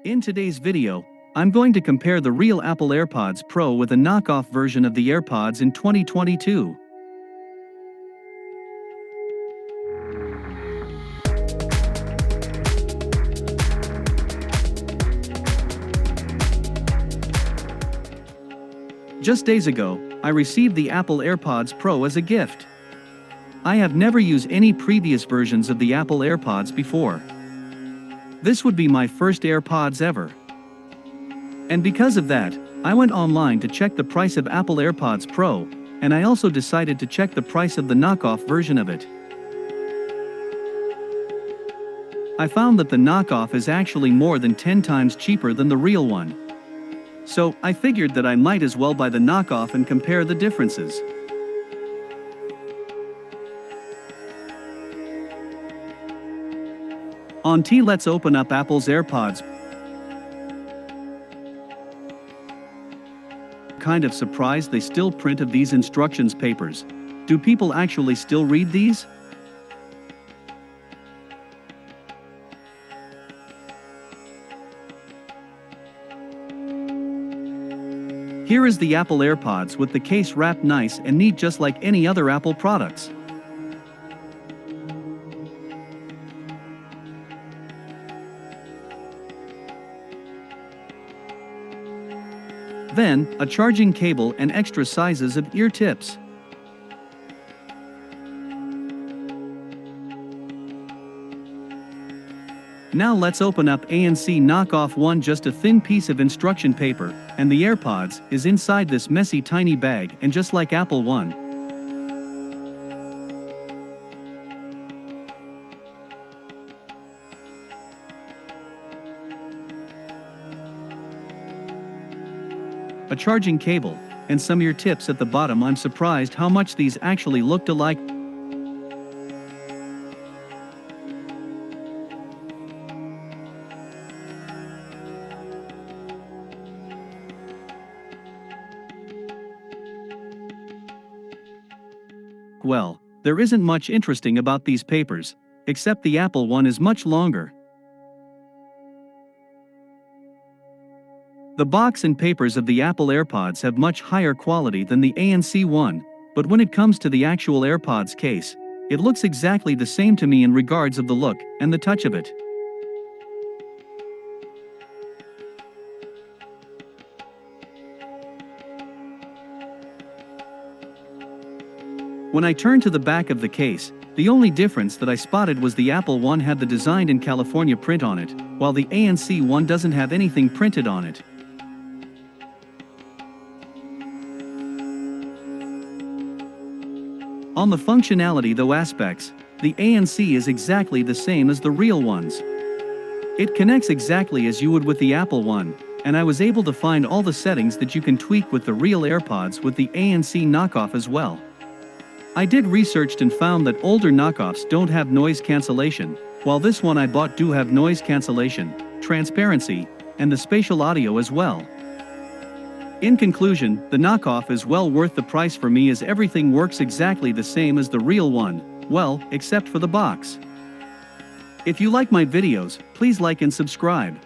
In today's video, I'm going to compare the real Apple AirPods Pro with a knockoff version of the AirPods in 2022. Just days ago, I received the Apple AirPods Pro as a gift. I have never used any previous versions of the Apple AirPods before. This would be my first AirPods ever. And because of that, I went online to check the price of Apple AirPods Pro, and I also decided to check the price of the knockoff version of it. I found that the knockoff is actually more than 10 times cheaper than the real one. So, I figured that I might as well buy the knockoff and compare the differences. On T, let's open up Apple's AirPods. Kind of surprised they still printed these instructions papers. Do people actually still read these? Here is the Apple AirPods with the case wrapped nice and neat, just like any other Apple products. Then, a charging cable and extra sizes of ear tips. Now let's open up ANC knockoff one, just a thin piece of instruction paper, and the AirPods is inside this messy tiny bag, and just like Apple One. A charging cable, and some ear tips at the bottom. I'm surprised how much these actually looked alike. Well, there isn't much interesting about these papers, except the Apple one is much longer. The box and papers of the Apple AirPods have much higher quality than the ANC one, but when it comes to the actual AirPods case, it looks exactly the same to me in regards of the look and the touch of it. When I turned to the back of the case, the only difference that I spotted was the Apple one had the Designed in California print on it, while the ANC one doesn't have anything printed on it. On the functionality though aspects, the ANC is exactly the same as the real ones. It connects exactly as you would with the Apple one, and I was able to find all the settings that you can tweak with the real AirPods with the ANC knockoff as well. I did research and found that older knockoffs don't have noise cancellation, while this one I bought do have noise cancellation, transparency, and the spatial audio as well. In conclusion, the knockoff is well worth the price for me, as everything works exactly the same as the real one, well, except for the box. If you like my videos, please like and subscribe.